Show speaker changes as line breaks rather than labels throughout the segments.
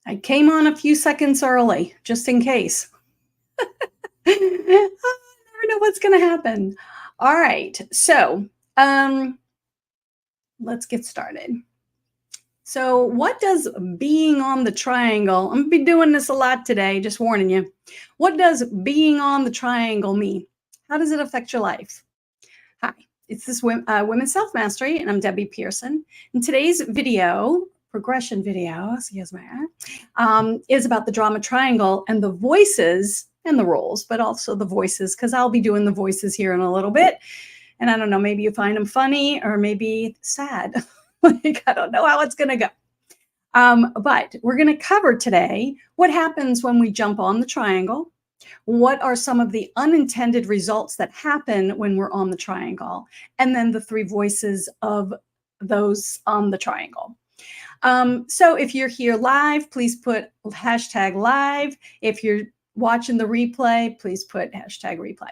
I came on a few seconds early, just in case. I never know what's going to happen. All right. So, um, let's get started. So, what does being on the triangle? I'm going to be doing this a lot today, just warning you. What does being on the triangle mean? How does it affect your life? Hi, it's this Women's Self Mastery, and I'm Debbie Pearson. In today's video, progression video, excuse me, is about the drama triangle and the voices and the roles, but also the voices, because I'll be doing the voices here in a little bit. And I don't know, maybe you find them funny or maybe sad. Like, I don't know how it's going to go. But we're going to cover today what happens when we jump on the triangle. What are some of the unintended results that happen when we're on the triangle? And then the three voices of those on the triangle. So if you're here live, please put hashtag live. If you're watching the replay, please put hashtag replay.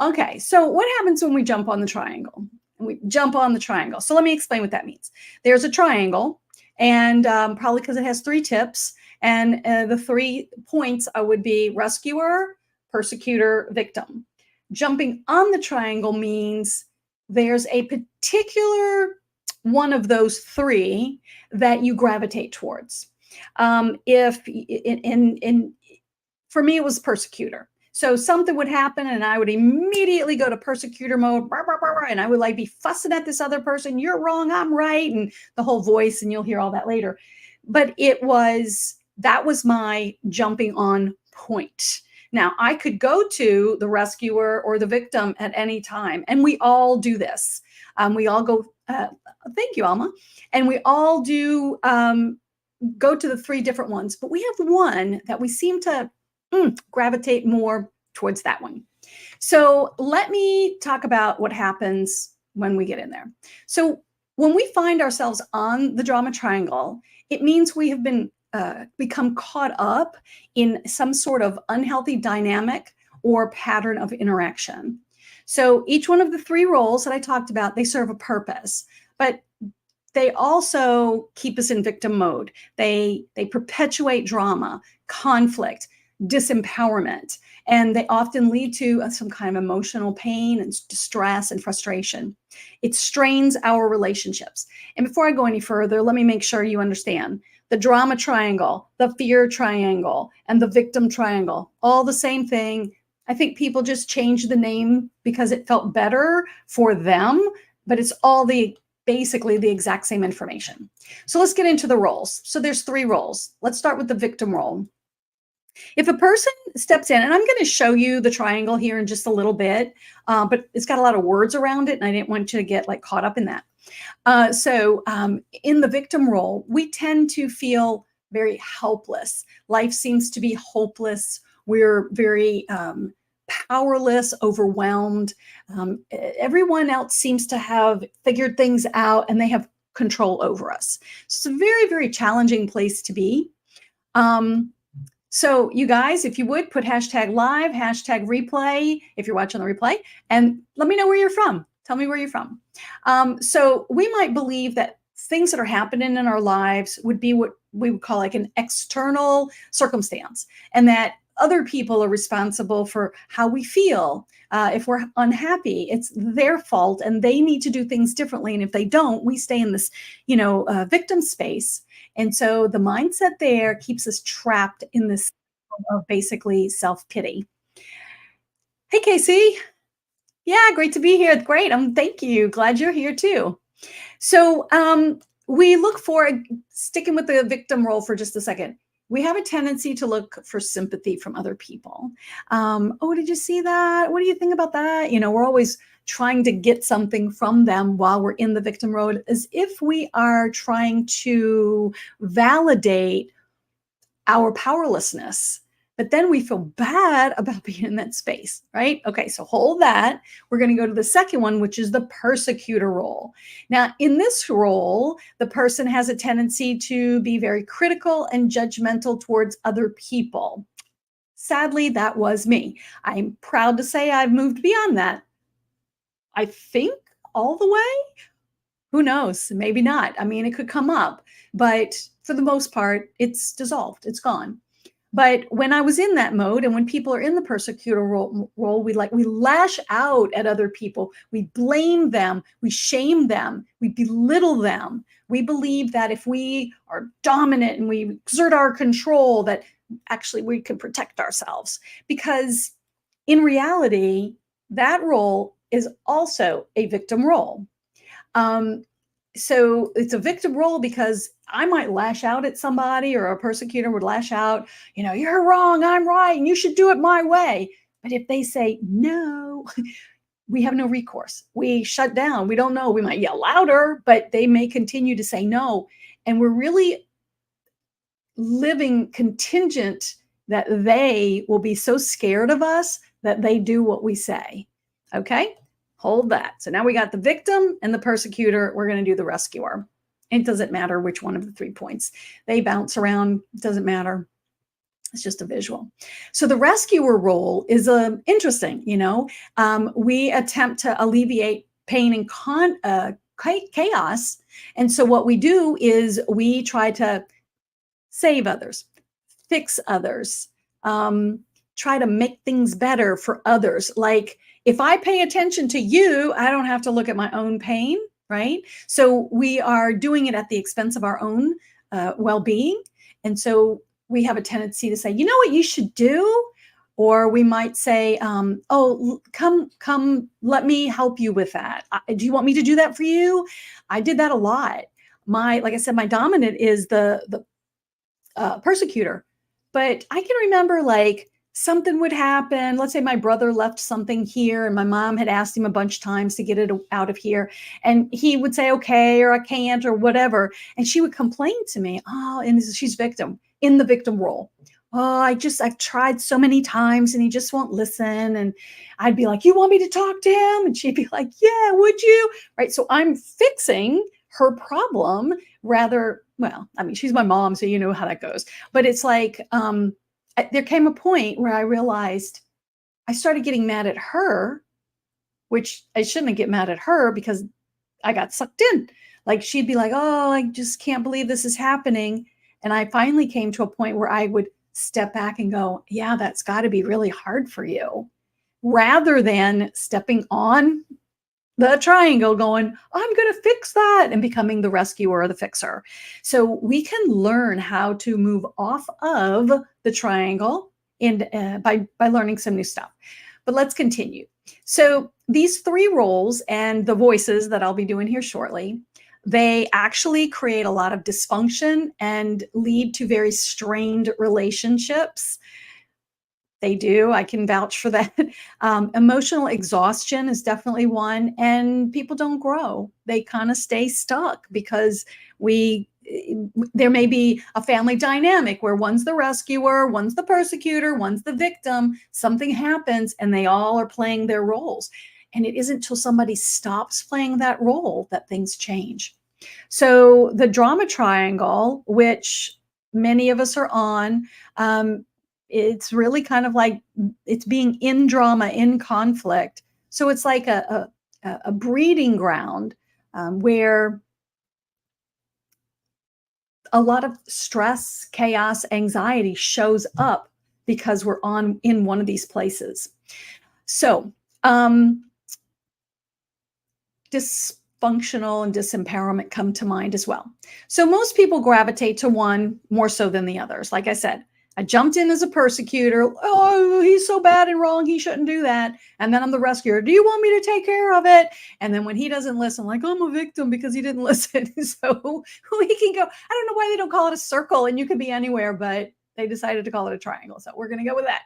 Okay, so what happens when we jump on the triangle? We jump on the triangle. So let me explain what that means. There's a triangle, and probably because it has three tips, and the 3 points would be rescuer, persecutor, victim. Jumping on the triangle means there's a particular one of those 3 that you gravitate towards. If for me, it was persecutor. So something would happen and I would immediately go to persecutor mode, and I would like be fussing at this other person. You're wrong, I'm right. And the whole voice, and you'll hear all that later. But that was my jumping on point. Now, I could go to the rescuer or the victim at any time, and we all do this. We all go, thank you, Alma. And we all do go to the 3 different ones, but we have one that we seem to gravitate more towards that one. So let me talk about what happens when we get in there. So when we find ourselves on the drama triangle, it means we have become caught up in some sort of unhealthy dynamic or pattern of interaction. So each one of the 3 roles that I talked about, they serve a purpose, but they also keep us in victim mode. They perpetuate drama, conflict, disempowerment, and they often lead to some kind of emotional pain and distress and frustration. It strains our relationships. And before I go any further, let me make sure you understand the drama triangle, the fear triangle, and the victim triangle, all the same thing. I think people just changed the name because it felt better for them, but it's all basically the exact same information. So let's get into the roles. So there's 3 roles. Let's start with the victim role. If a person steps in, and I'm going to show you the triangle here in just a little bit, but it's got a lot of words around it, and I didn't want you to get like caught up in that. So in the victim role, we tend to feel very helpless. Life seems to be hopeless. We're very powerless, overwhelmed. Everyone else seems to have figured things out, and they have control over us. So it's a very, very challenging place to be. So you guys, if you would, put hashtag live, hashtag replay, if you're watching the replay, and let me know where you're from. Tell me where you're from. So we might believe that things that are happening in our lives would be what we would call like an external circumstance, and that other people are responsible for how we feel. If we're unhappy, it's their fault, and they need to do things differently. And if they don't, we stay in this, victim space. And so the mindset there keeps us trapped in this of basically self-pity. Hey, Casey. Yeah, great to be here. Great. Thank you. Glad you're here too. So we look for, sticking with the victim role for just a second, we have a tendency to look for sympathy from other people. Oh, did you see that? What do you think about that? We're always trying to get something from them while we're in the victim role, as if we are trying to validate our powerlessness. But then we feel bad about being in that space, right? Okay, so hold that. We're going to go to the second one, which is the persecutor role. Now, in this role, the person has a tendency to be very critical and judgmental towards other people. Sadly, that was me. I'm proud to say I've moved beyond that. I think all the way. Who knows? Maybe not. I mean, it could come up, but for the most part, it's dissolved, it's gone. But when I was in that mode, and when people are in the persecutor role, we lash out at other people. We blame them. We shame them. We belittle them. We believe that if we are dominant and we exert our control, that actually we can protect ourselves. Because in reality, that role is also a victim role. So it's a victim role because I might lash out at somebody, or a persecutor would lash out, you're wrong, I'm right, and you should do it my way. But if they say no, we have no recourse. We shut down. We don't know. We might yell louder, but they may continue to say no. And we're really living contingent that they will be so scared of us that they do what we say. Okay? Hold that. So now we got the victim and the persecutor. We're going to do the rescuer. It doesn't matter which one of the 3 points. They bounce around. It doesn't matter. It's just a visual. So the rescuer role is interesting. We attempt to alleviate pain and chaos. And so what we do is we try to save others, fix others, try to make things better for others. Like, if I pay attention to you, I don't have to look at my own pain, right? So we are doing it at the expense of our own well-being. And so we have a tendency to say, you know what you should do? Or we might say, oh, come, let me help you with that. Do you want me to do that for you? I did that a lot. Like I said, my dominant is the persecutor. But I can remember, like, something would happen. Let's say my brother left something here and my mom had asked him a bunch of times to get it out of here. And he would say, okay, or I can't, or whatever. And she would complain to me. Oh, and she's victim, in the victim role. Oh, I've tried so many times and he just won't listen. And I'd be like, you want me to talk to him? And she'd be like, yeah, would you? Right. So I'm fixing her problem rather. Well, I mean, she's my mom, so you know how that goes. But it's like, there came a point where I realized I started getting mad at her, which I shouldn't get mad at her because I got sucked in. Like, she'd be like, oh, I just can't believe this is happening. And I finally came to a point where I would step back and go, yeah, that's got to be really hard for you, rather than stepping on the triangle going, I'm going to fix that, and becoming the rescuer or the fixer. So we can learn how to move off of the triangle and by learning some new stuff. But let's continue. So these 3 roles and the voices that I'll be doing here shortly, they actually create a lot of dysfunction and lead to very strained relationships. They do. I can vouch for that. Emotional exhaustion is definitely one, and people don't grow. They kind of stay stuck because there may be a family dynamic where one's the rescuer, one's the persecutor, one's the victim. Something happens and they all are playing their roles. And it isn't until somebody stops playing that role that things change. So the drama triangle, which many of us are on, it's really kind of like it's being in drama, in conflict. So it's like a breeding ground where a lot of stress, chaos, anxiety shows up because we're in one of these places. So dysfunctional and disempowerment come to mind as well. So most people gravitate to one more so than the others. Like I said, I jumped in as a persecutor. Oh, he's so bad and wrong, he shouldn't do that. And then I'm the rescuer. Do you want me to take care of it? And then when he doesn't listen, like, I'm a victim because he didn't listen. So we can go, I don't know why they don't call it a circle, and you could be anywhere, but they decided to call it a triangle. So we're going to go with that.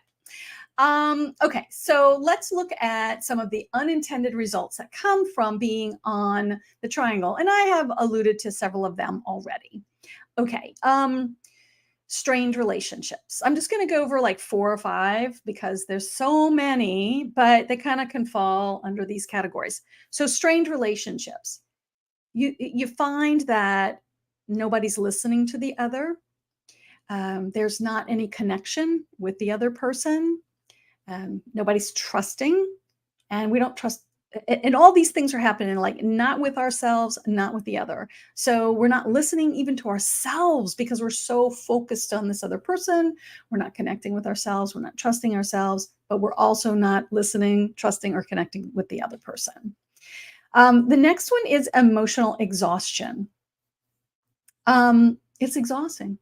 Okay, so let's look at some of the unintended results that come from being on the triangle. And I have alluded to several of them already. Okay, strained relationships. I'm just going to go over like 4 or 5 because there's so many, but they kind of can fall under these categories. So strained relationships. You find that nobody's listening to the other. There's not any connection with the other person. Nobody's trusting, and we don't trust and all these things are happening, like not with ourselves, not with the other. So we're not listening even to ourselves because we're so focused on this other person. We're not connecting with ourselves. We're not trusting ourselves, but we're also not listening, trusting, or connecting with the other person. The next one is emotional exhaustion. It's exhausting.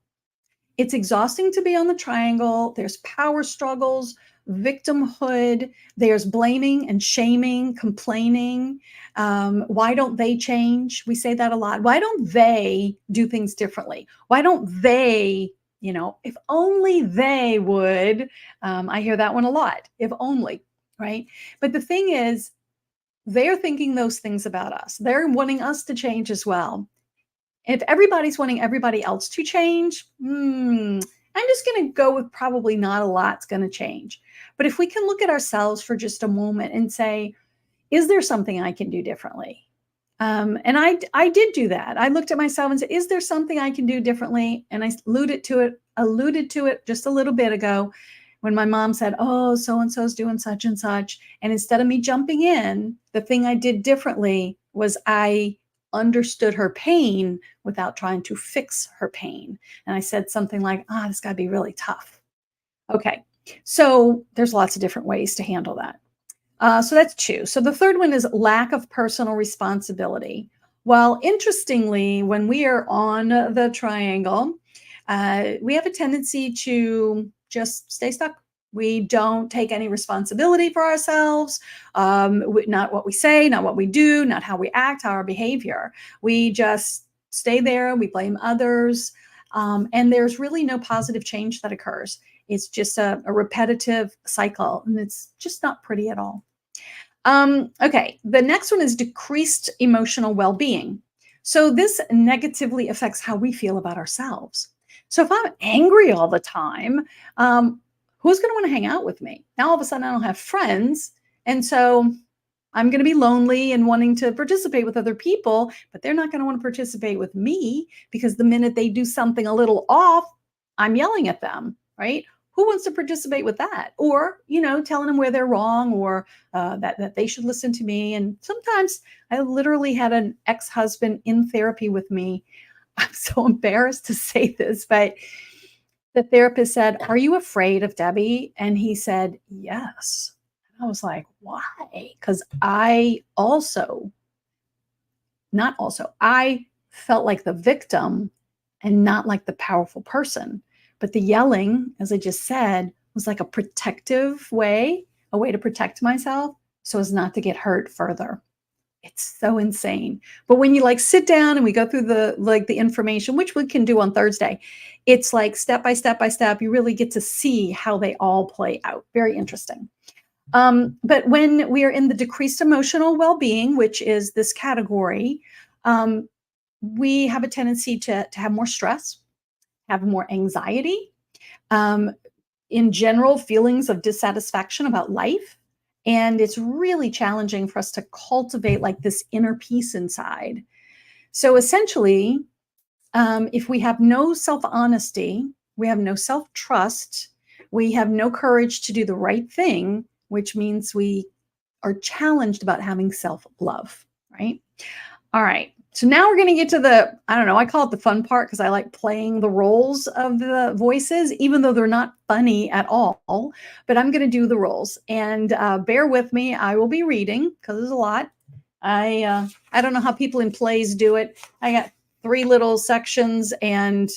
It's exhausting to be on the triangle. There's power struggles, victimhood, there's blaming and shaming, complaining. Why don't they change? We say that a lot. Why don't they do things differently? Why don't they, if only they would? I hear that one a lot. If only, right? But the thing is, they're thinking those things about us. They're wanting us to change as well. If everybody's wanting everybody else to change, I'm just going to go with probably not a lot's going to change. But if we can look at ourselves for just a moment and say, is there something I can do differently? And I did do that. I looked at myself and said, is there something I can do differently? And I alluded to it just a little bit ago when my mom said, oh, so-and-so's doing such and such. And instead of me jumping in, the thing I did differently was I understood her pain without trying to fix her pain. And I said something like, this got to be really tough. Okay. So there's lots of different ways to handle that. So that's two. So the third one is lack of personal responsibility. Well, interestingly, when we are on the triangle, we have a tendency to just stay stuck. We don't take any responsibility for ourselves, not what we say, not what we do, not how we act, how our behavior. We just stay there. We blame others. And there's really no positive change that occurs. It's just a repetitive cycle, and it's just not pretty at all. Okay, the next one is decreased emotional well-being. So this negatively affects how we feel about ourselves. So if I'm angry all the time, who's going to want to hang out with me? Now all of a sudden I don't have friends, and so I'm going to be lonely and wanting to participate with other people, but they're not going to want to participate with me because the minute they do something a little off, I'm yelling at them, right? Who wants to participate with that? Or, telling them where they're wrong, or that they should listen to me. And sometimes I literally had an ex-husband in therapy with me. I'm so embarrassed to say this, but the therapist said, "Are you afraid of Debbie?" And he said, "Yes." And I was like, "Why?" Because I felt like the victim and not like the powerful person. But the yelling, as I just said, was like a protective way, a way to protect myself so as not to get hurt further. It's so insane. But when you sit down and we go through the information, which we can do on Thursday, it's like step by step by step, you really get to see how they all play out. Very interesting. But when we are in the decreased emotional well-being, which is this category, we have a tendency to have more stress, have more anxiety, in general, feelings of dissatisfaction about life. And it's really challenging for us to cultivate this inner peace inside. So essentially, if we have no self-honesty, we have no self-trust, we have no courage to do the right thing, which means we are challenged about having self-love, right? All right. So now we're going to get to I call it the fun part because I like playing the roles of the voices, even though they're not funny at all. But I'm going to do the roles, and bear with me. I will be reading because there's a lot. I don't know how people in plays do it. I got 3 little sections, and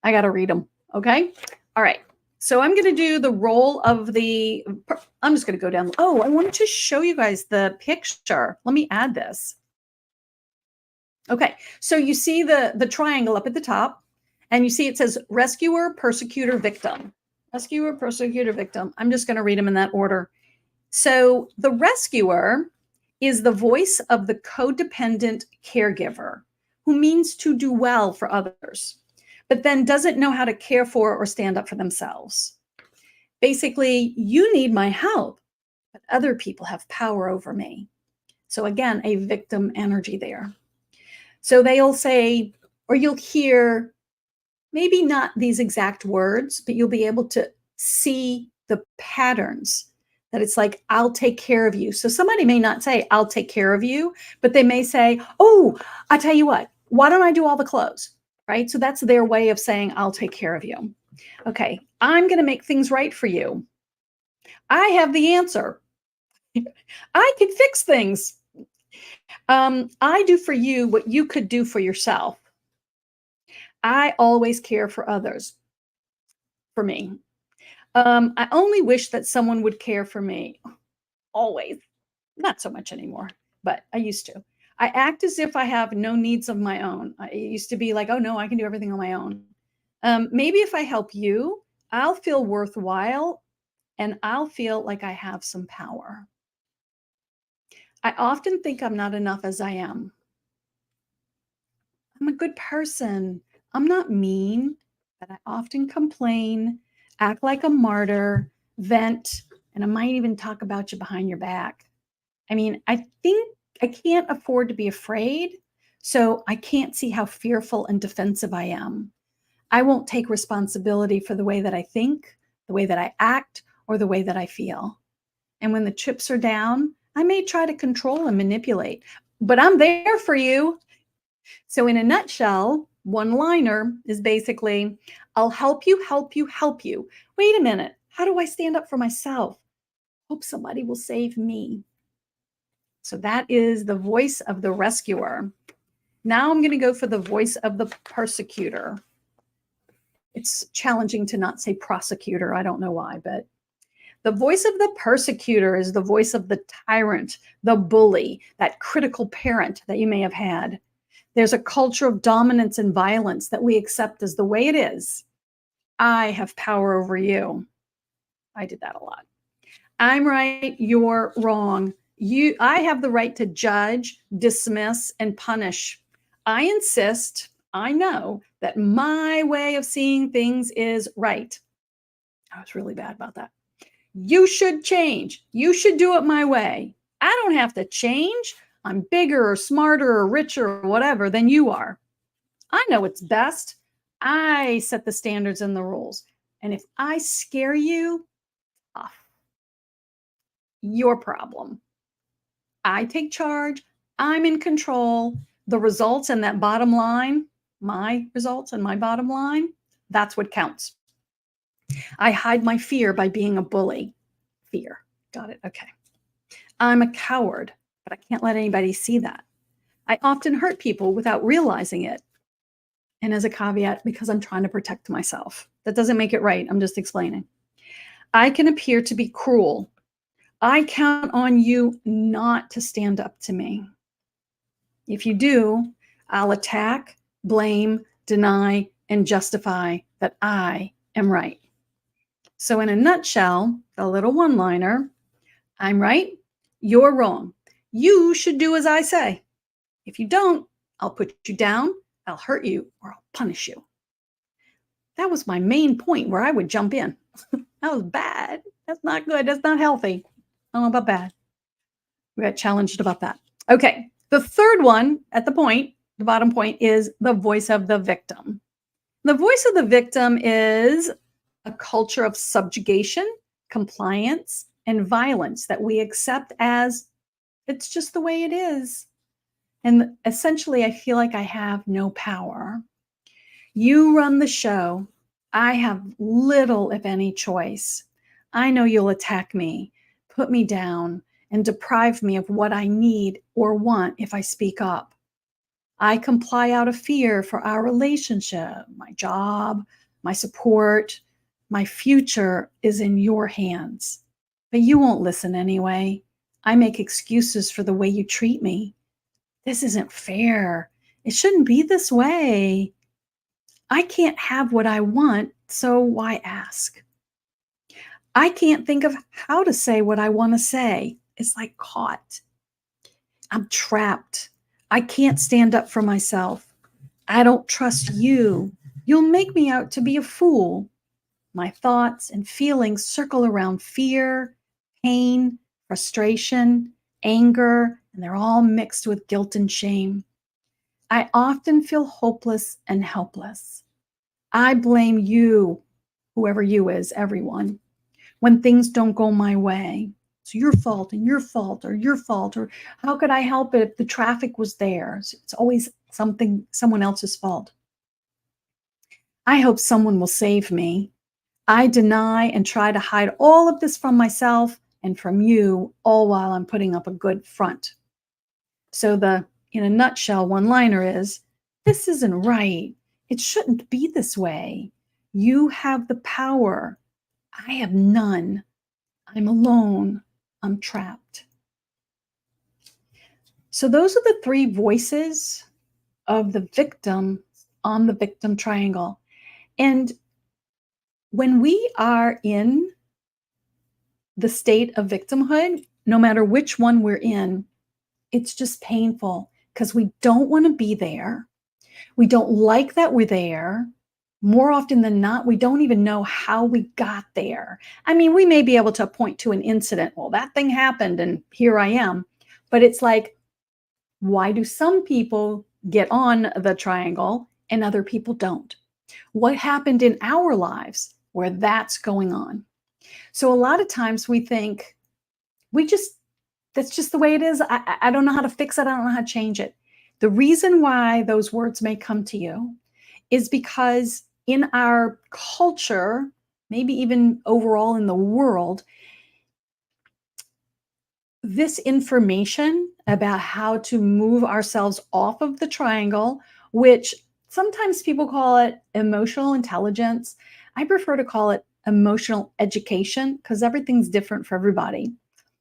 I got to read them. Okay. All right. So I'm going to do the role of I'm just going to go down. Oh, I wanted to show you guys the picture. Let me add this. Okay, so you see the triangle up at the top, and you see it says rescuer, persecutor, victim. Rescuer, persecutor, victim. I'm just going to read them in that order. So the rescuer is the voice of the codependent caregiver who means to do well for others, but then doesn't know how to care for or stand up for themselves. Basically, you need my help, but other people have power over me. So again, a victim energy there. So they'll say, or you'll hear maybe not these exact words, but you'll be able to see the patterns that it's like, I'll take care of you. So somebody may not say, I'll take care of you, but they may say, oh, I tell you what, why don't I do all the clothes? Right? So that's their way of saying, I'll take care of you. Okay, I'm going to make things right for you. I have the answer. I can fix things. I do for you what you could do for yourself. I always care for others, for me. I only wish that someone would care for me. Always. Not so much anymore, but I used to. I act as if I have no needs of my own. I used to be like, oh no, I can do everything on my own. Maybe if I help you, I'll feel worthwhile and I'll feel like I have some power. I often think I'm not enough as I am. I'm a good person. I'm not mean, but I often complain, act like a martyr, vent, and I might even talk about you behind your back. I mean, I think I can't afford to be afraid, so I can't see how fearful and defensive I am. I won't take responsibility for the way that I think, the way that I act, or the way that I feel. And when the chips are down, I may try to control and manipulate, but I'm there for you. So, in a nutshell, one liner is basically, I'll help you, help you, help you. Wait a minute. How do I stand up for myself? Hope somebody will save me. So, that is the voice of the rescuer. Now, I'm going to go for the voice of the persecutor. It's challenging to not say prosecutor. I don't know why, but the voice of the persecutor is the voice of the tyrant, the bully, that critical parent that you may have had. There's a culture of dominance and violence that we accept as the way it is. I have power over you. I did that a lot. I'm right, you're wrong. I have the right to judge, dismiss, and punish. I insist, I know that my way of seeing things is right. I was really bad about that. You should change. You should do it my way. I don't have to change. I'm bigger or smarter or richer or whatever than you are. I know what's best. I set the standards and the rules. And if I scare you, your problem. I take charge. I'm in control. The results and that bottom line, my results and my bottom line, that's what counts. I hide my fear by being a bully. Fear. Got it. Okay. I'm a coward, but I can't let anybody see that. I often hurt people without realizing it. And as a caveat, because I'm trying to protect myself. That doesn't make it right. I'm just explaining. I can appear to be cruel. I count on you not to stand up to me. If you do, I'll attack, blame, deny, and justify that I am right. So in a nutshell, a little one-liner, I'm right, you're wrong. You should do as I say. If you don't, I'll put you down, I'll hurt you, or I'll punish you. That was my main point where I would jump in. That was bad. That's not good. That's not healthy. I don't know about bad. We got challenged about that. Okay. The third one at the point, the bottom point, is the voice of the victim. The voice of the victim is a culture of subjugation, compliance, and violence that we accept as it's just the way it is. And essentially, I feel like I have no power. You run the show. I have little, if any, choice. I know you'll attack me, put me down, and deprive me of what I need or want if I speak up. I comply out of fear for our relationship, my job, my support. My future is in your hands. But you won't listen anyway. I make excuses for the way you treat me. This isn't fair. It shouldn't be this way. I can't have what I want, so why ask? I can't think of how to say what I want to say. It's like caught. I'm trapped. I can't stand up for myself. I don't trust you. You'll make me out to be a fool. My thoughts and feelings circle around fear, pain, frustration, anger, and they're all mixed with guilt and shame. I often feel hopeless and helpless. I blame you, whoever you is, everyone, when things don't go my way. It's your fault and your fault or your fault, or how could I help it if the traffic was there? It's always someone else's fault. I hope someone will save me. I deny and try to hide all of this from myself and from you, all while I'm putting up a good front. So in a nutshell, one-liner is, this isn't right. It shouldn't be this way. You have the power. I have none. I'm alone. I'm trapped. So those are the three voices of the victim on the victim triangle. And when we are in the state of victimhood, no matter which one we're in, it's just painful because we don't want to be there. We don't like that we're there. More often than not, we don't even know how we got there. I mean, we may be able to point to an incident. Well, that thing happened and here I am. But it's like, why do some people get on the triangle and other people don't? What happened in our lives where that's going on? So a lot of times we think that's just the way it is. I don't know how to fix it. I don't know how to change it. The reason why those words may come to you is because in our culture, maybe even overall in the world, this information about how to move ourselves off of the triangle, which sometimes people call it emotional intelligence. I prefer to call it emotional education because everything's different for everybody.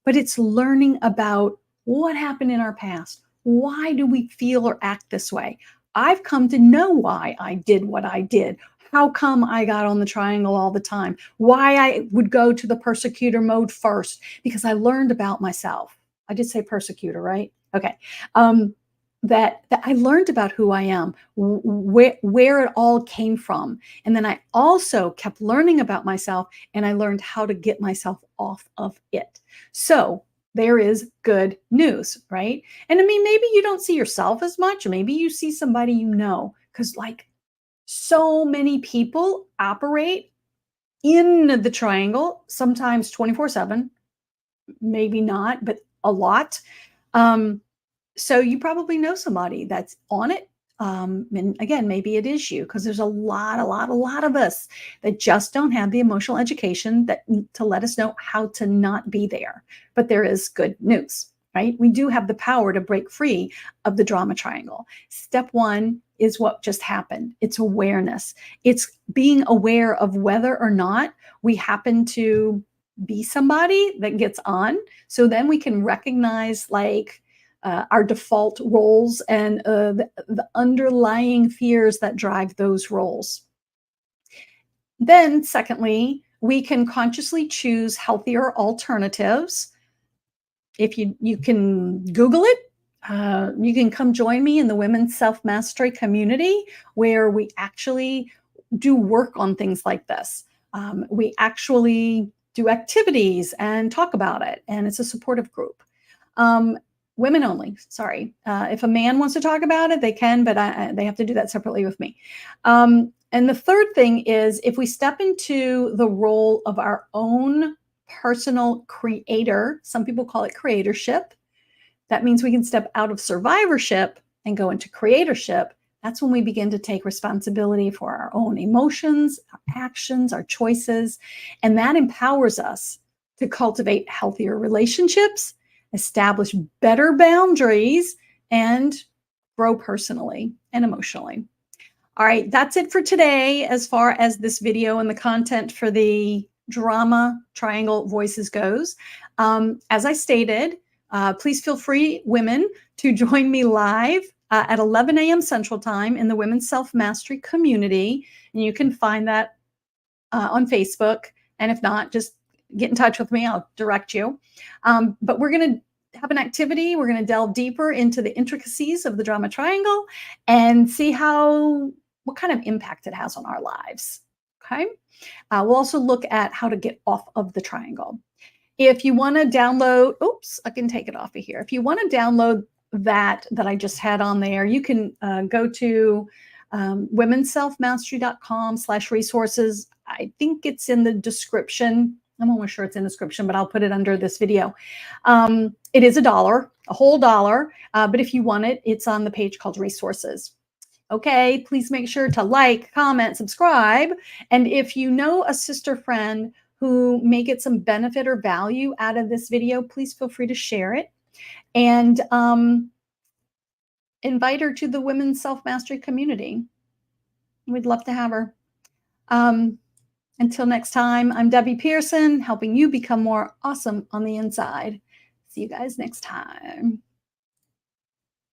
But it's learning about what happened in our past. Why do we feel or act this way? I've come to know why I did what I did. How come I got on the triangle all the time? Why I would go to the persecutor mode first? Because I learned about myself. I did say persecutor, right? Okay. That I learned about who I am, where it all came from. And then I also kept learning about myself and I learned how to get myself off of it. So there is good news, right? And I mean, maybe you don't see yourself as much, or maybe you see somebody you know, because like so many people operate in the triangle, sometimes 24/7, maybe not, but a lot. So you probably know somebody that's on it. And again, maybe it is you because there's a lot of us that just don't have the emotional education to let us know how to not be there. But there is good news, right? We do have the power to break free of the drama triangle. Step one is what just happened. It's awareness. It's being aware of whether or not we happen to be somebody that gets on. So then we can recognize like our default roles and the underlying fears that drive those roles. Then, secondly, we can consciously choose healthier alternatives. If you can Google it, you can come join me in the Women's Self-Mastery community where we actually do work on things like this. We actually do activities and talk about it, and it's a supportive group. Women only, sorry. If a man wants to talk about it, they can, but they have to do that separately with me. And the third thing is if we step into the role of our own personal creator, some people call it creatorship. That means we can step out of survivorship and go into creatorship. That's when we begin to take responsibility for our own emotions, our actions, our choices. And that empowers us to cultivate healthier relationships, establish better boundaries, and grow personally and emotionally. All right, that's it for today as far as this video and the content for the drama triangle voices goes. As I stated, please feel free, women, to join me live at 11 a.m. Central Time in the Women's Self-Mastery community. And you can find that on Facebook. And if not, just get in touch with me. I'll direct you. But we're going to have an activity. We're going to delve deeper into the intricacies of the drama triangle and see what kind of impact it has on our lives. Okay. We'll also look at how to get off of the triangle. If you want to download, oops, I can take it off of here. If you want to download that I just had on there, you can go to womensselfmastery.com/resources. I think it's in the description I'm almost sure it's in the description, but I'll put it under this video. It is $1, a whole dollar. But if you want it, it's on the page called resources. Okay, please make sure to like, comment, subscribe. And if you know a sister friend who may get some benefit or value out of this video, please feel free to share it. And invite her to the Women's Self-Mastery community. We'd love to have her. Until next time, I'm Debbie Pearson, helping you become more awesome on the inside. See you guys next time.